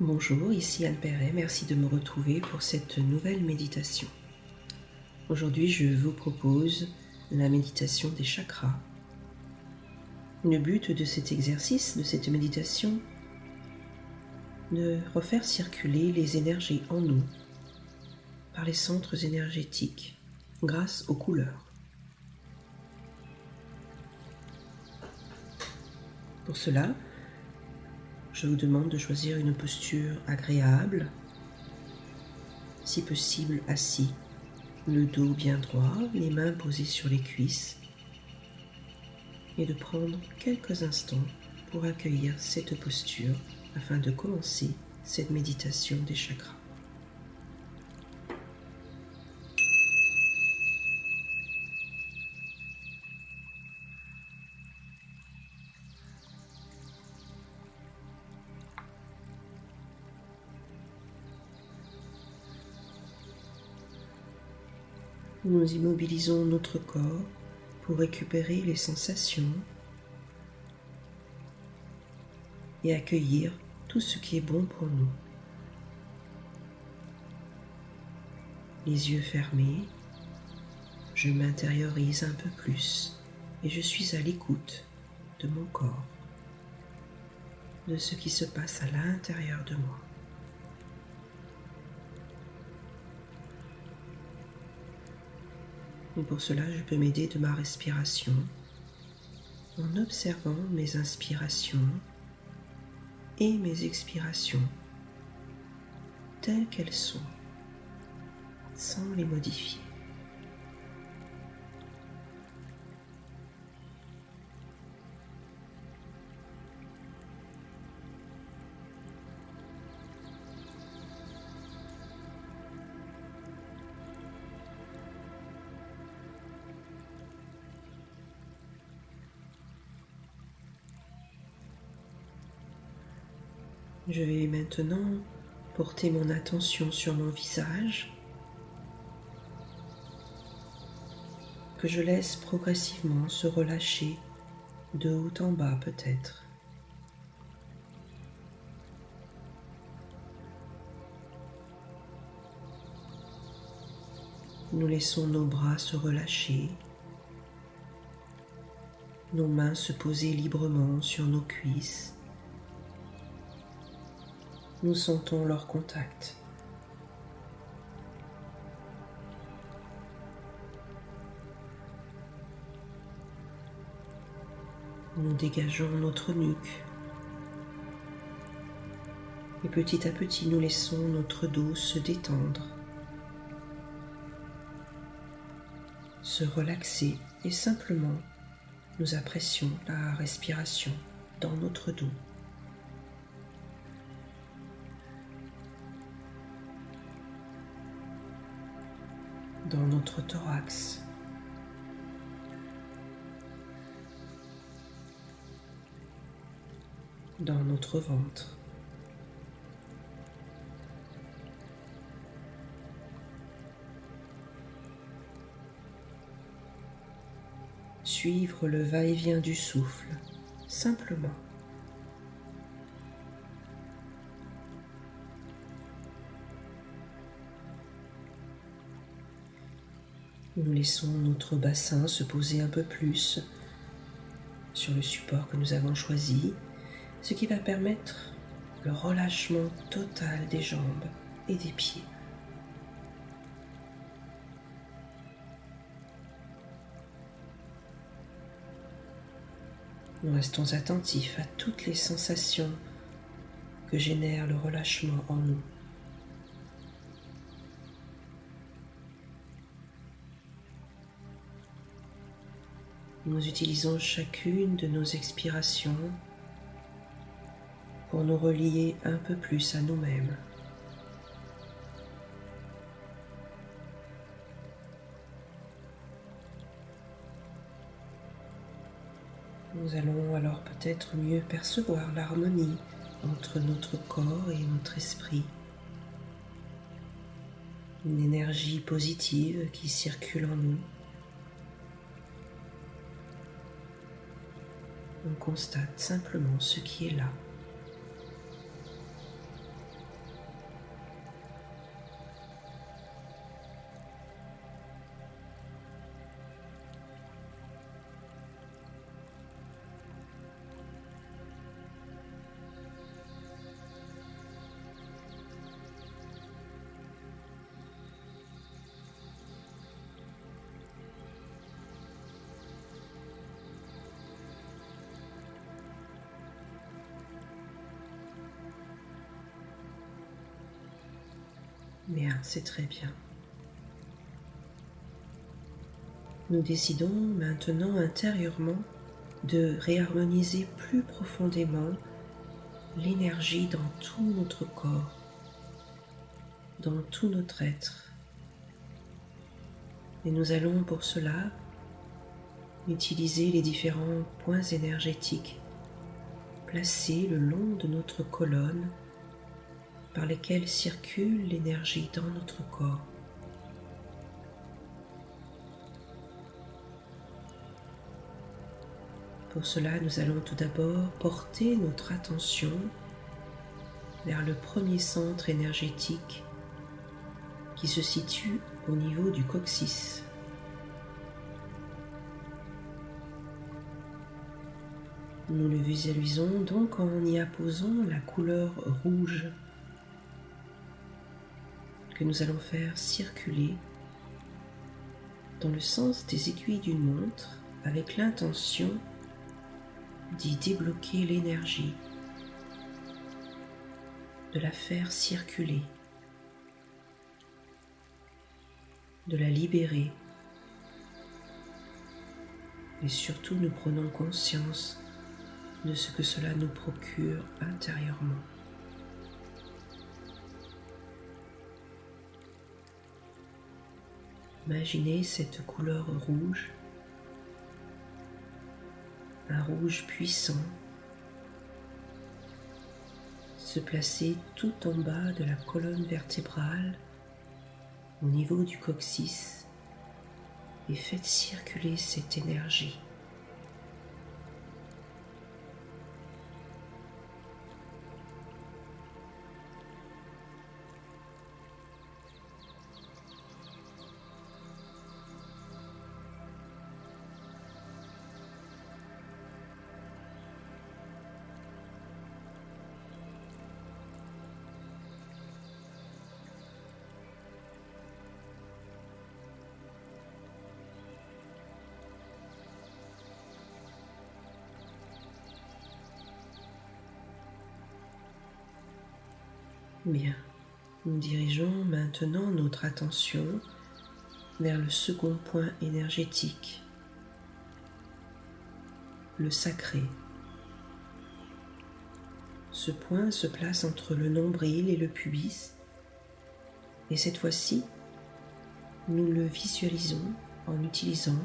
Bonjour, ici Anne Perret, merci de me retrouver pour cette nouvelle méditation. Aujourd'hui, je vous propose la méditation des chakras. Le but de cet exercice, de cette méditation, de refaire circuler les énergies en nous par les centres énergétiques grâce aux couleurs. Pour cela, je vous demande de choisir une posture agréable, si possible assis, le dos bien droit, les mains posées sur les cuisses, et de prendre quelques instants pour accueillir cette posture afin de commencer cette méditation des chakras. Nous immobilisons notre corps pour récupérer les sensations et accueillir tout ce qui est bon pour nous. Les yeux fermés, je m'intériorise un peu plus et je suis à l'écoute de mon corps, de ce qui se passe à l'intérieur de moi. Et pour cela, je peux m'aider de ma respiration en observant mes inspirations et mes expirations telles qu'elles sont, sans les modifier. Je vais maintenant porter mon attention sur mon visage, que je laisse progressivement se relâcher de haut en bas peut-être. Nous laissons nos bras se relâcher, nos mains se poser librement sur nos cuisses. Nous sentons leur contact. Nous dégageons notre nuque et petit à petit nous laissons notre dos se détendre, se relaxer et simplement nous apprécions la respiration dans notre dos. Dans notre thorax, dans notre ventre, suivre le va-et-vient du souffle, simplement. Nous laissons notre bassin se poser un peu plus sur le support que nous avons choisi, ce qui va permettre le relâchement total des jambes et des pieds. Nous restons attentifs à toutes les sensations que génère le relâchement en nous. Nous utilisons chacune de nos expirations pour nous relier un peu plus à nous-mêmes. Nous allons alors peut-être mieux percevoir l'harmonie entre notre corps et notre esprit. Une énergie positive qui circule en nous. On constate simplement ce qui est là. Bien, c'est très bien. Nous décidons maintenant intérieurement de réharmoniser plus profondément l'énergie dans tout notre corps, dans tout notre être. Et nous allons pour cela utiliser les différents points énergétiques placés le long de notre colonne par lesquels circule l'énergie dans notre corps. Pour cela, nous allons tout d'abord porter notre attention vers le premier centre énergétique qui se situe au niveau du coccyx. Nous le visualisons donc en y apposant la couleur rouge que nous allons faire circuler dans le sens des aiguilles d'une montre avec l'intention d'y débloquer l'énergie, de la faire circuler, de la libérer. Et surtout, nous prenons conscience de ce que cela nous procure intérieurement. Imaginez cette couleur rouge, un rouge puissant, se placer tout en bas de la colonne vertébrale, au niveau du coccyx, et faites circuler cette énergie. Bien, nous dirigeons maintenant notre attention vers le second point énergétique, le sacré. Ce point se place entre le nombril et le pubis, et cette fois-ci, nous le visualisons en utilisant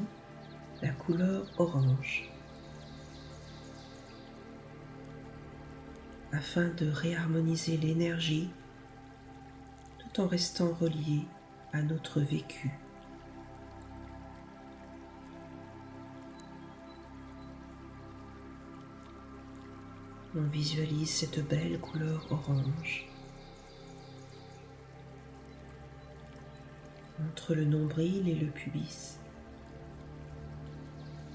la couleur orange, afin de réharmoniser l'énergie tout en restant relié à notre vécu. On visualise cette belle couleur orange entre le nombril et le pubis.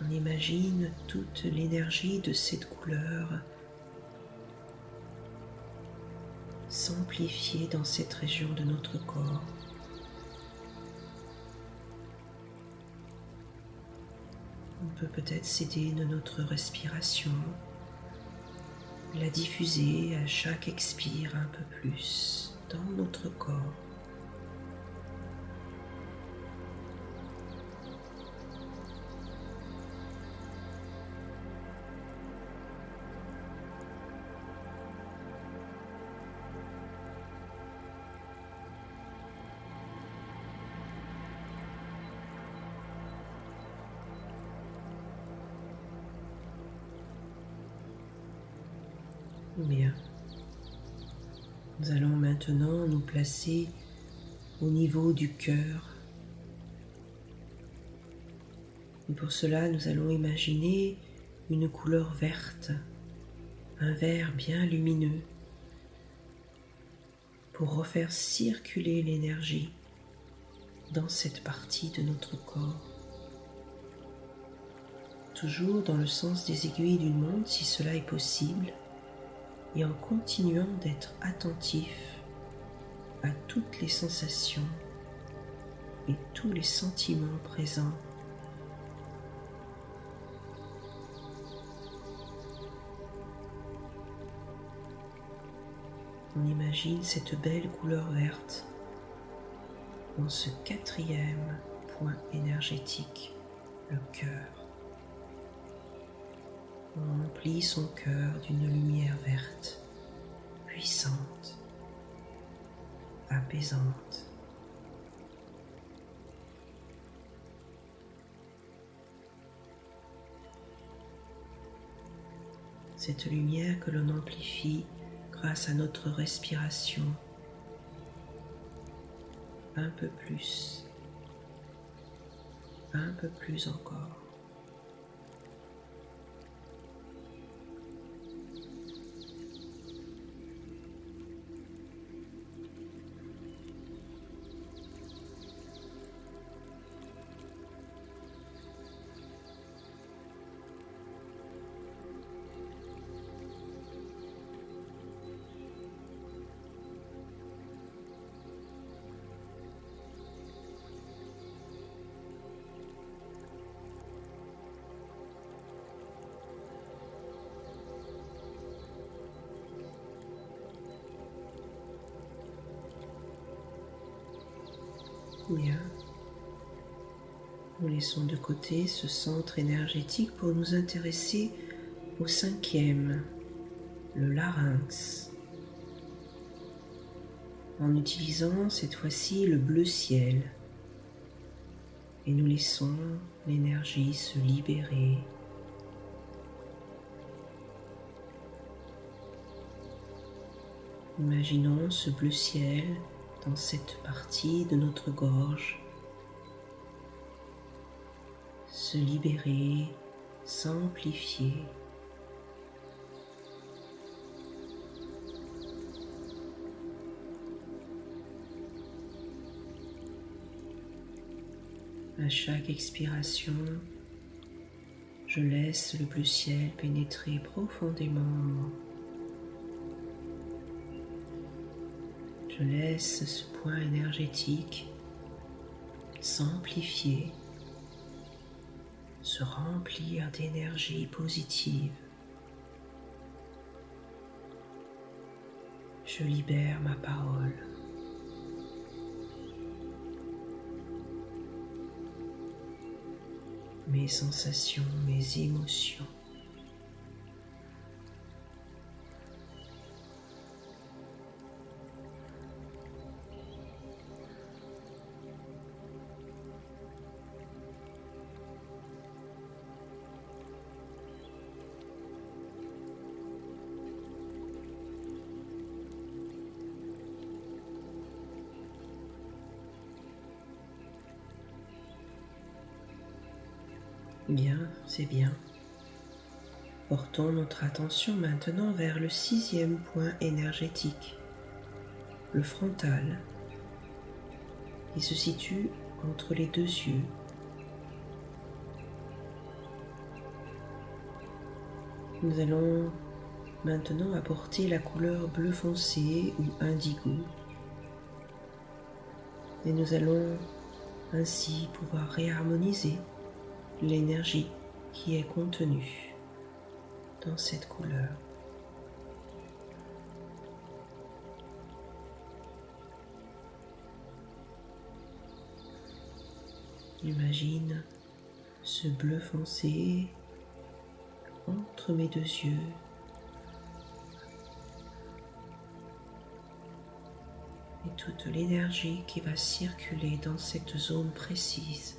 On imagine toute l'énergie de cette couleur s'amplifier dans cette région de notre corps. On peut peut-être s'aider de notre respiration, la diffuser à chaque expire un peu plus dans notre corps. Bien. Nous allons maintenant nous placer au niveau du cœur. Et pour cela, nous allons imaginer une couleur verte, un vert bien lumineux, pour refaire circuler l'énergie dans cette partie de notre corps. Toujours dans le sens des aiguilles d'une montre si cela est possible, et en continuant d'être attentif à toutes les sensations et tous les sentiments présents. On imagine cette belle couleur verte dans ce quatrième point énergétique, le cœur. On remplit son cœur d'une lumière verte, puissante, apaisante. Cette lumière que l'on amplifie grâce à notre respiration, un peu plus encore. Bien. Nous laissons de côté ce centre énergétique pour nous intéresser au cinquième, le larynx, en utilisant cette fois-ci le bleu ciel. Et nous laissons l'énergie se libérer. Imaginons ce bleu ciel dans cette partie de notre gorge, se libérer, s'amplifier. À chaque expiration, je laisse le bleu ciel pénétrer profondément en moi. Je laisse ce point énergétique s'amplifier, se remplir d'énergie positive. Je libère ma parole. Mes sensations, mes émotions. Bien, c'est bien. Portons notre attention maintenant vers le sixième point énergétique, le frontal, qui se situe entre les deux yeux. Nous allons maintenant apporter la couleur bleu foncé ou indigo. Et nous allons ainsi pouvoir réharmoniser l'énergie qui est contenue dans cette couleur. Imagine ce bleu foncé entre mes deux yeux. Et toute l'énergie qui va circuler dans cette zone précise.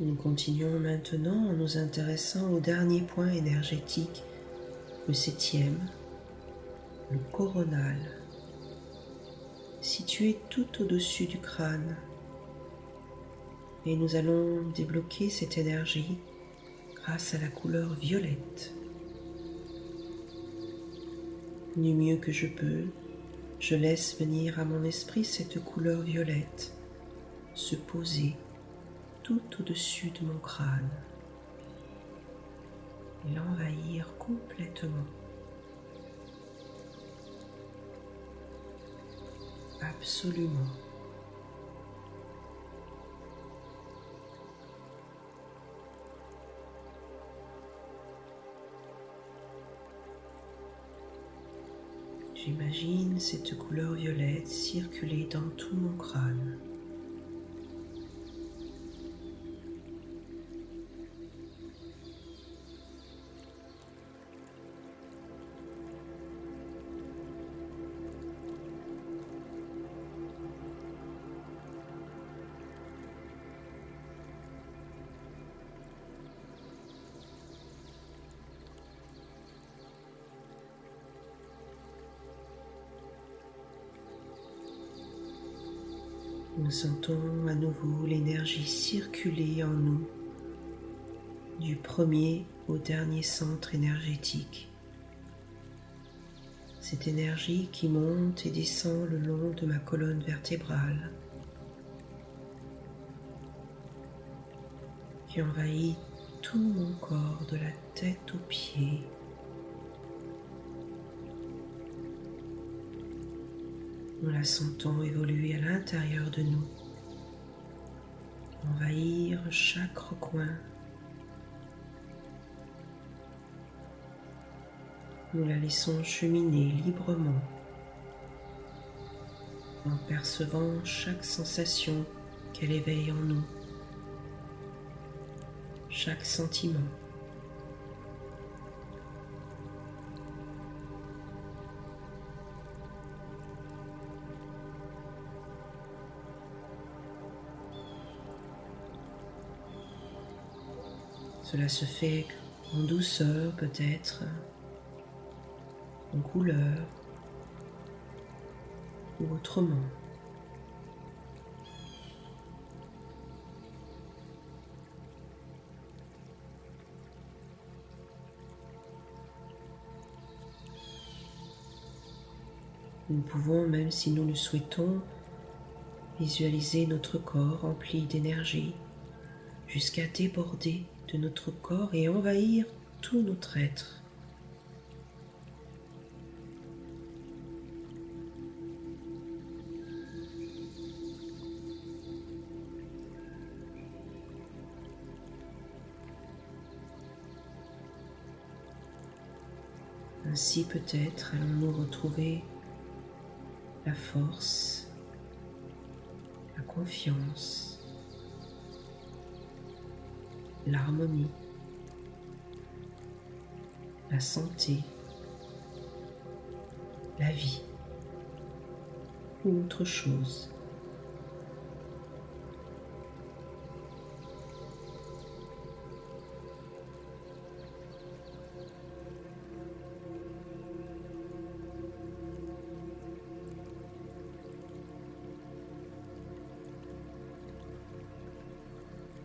Nous continuons maintenant en nous intéressant au dernier point énergétique, le septième, le coronal, situé tout au-dessus du crâne. Et nous allons débloquer cette énergie grâce à la couleur violette. Du mieux que je peux, je laisse venir à mon esprit cette couleur violette se poser tout au-dessus de mon crâne et l'envahir complètement. Absolument. J'imagine cette couleur violette circuler dans tout mon crâne. Nous sentons à nouveau l'énergie circuler en nous, du premier au dernier centre énergétique. Cette énergie qui monte et descend le long de ma colonne vertébrale, qui envahit tout mon corps de la tête aux pieds. Nous la sentons évoluer à l'intérieur de nous, envahir chaque recoin. Nous la laissons cheminer librement, en percevant chaque sensation qu'elle éveille en nous, chaque sentiment. Cela se fait en douceur peut-être, en couleur ou autrement. Nous pouvons, même si nous le souhaitons, visualiser notre corps rempli d'énergie jusqu'à déborder de notre corps et envahir tout notre être. Ainsi peut-être allons-nous retrouver la force, la confiance, l'harmonie, la santé, la vie ou autre chose.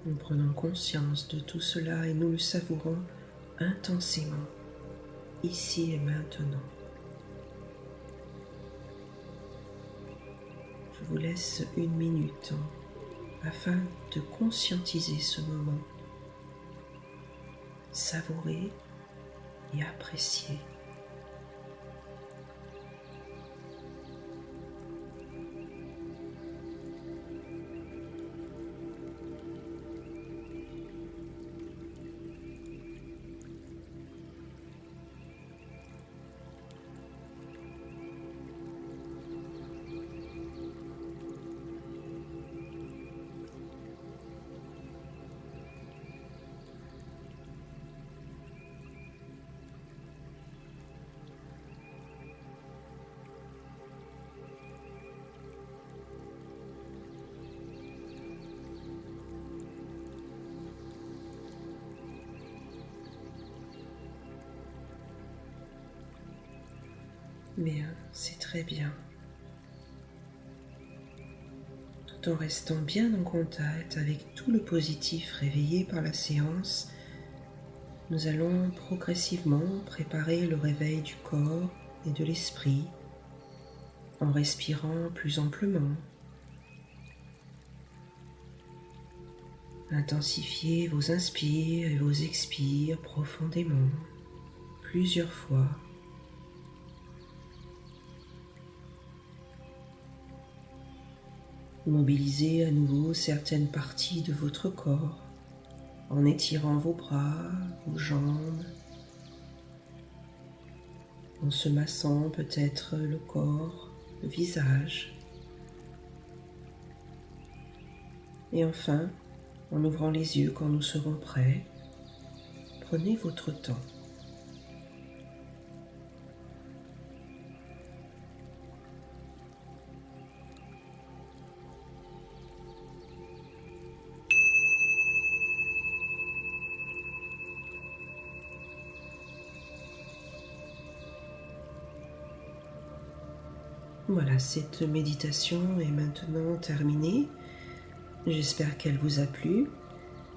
Nous prenons conscience de tout cela et nous le savourons intensément, ici et maintenant. Je vous laisse 1 minute afin de conscientiser ce moment, savourer et apprécier. Bien, c'est très bien. Tout en restant bien en contact avec tout le positif réveillé par la séance, nous allons progressivement préparer le réveil du corps et de l'esprit en respirant plus amplement. Intensifiez vos inspires et vos expires profondément, plusieurs fois. Mobilisez à nouveau certaines parties de votre corps en étirant vos bras, vos jambes, en se massant peut-être le corps, le visage. Et enfin, en ouvrant les yeux quand nous serons prêts, prenez votre temps. Voilà, cette méditation est maintenant terminée. J'espère qu'elle vous a plu.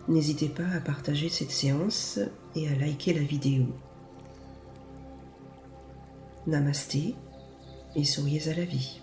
N'hésitez pas à partager cette séance et à liker la vidéo. Namasté et souriez à la vie.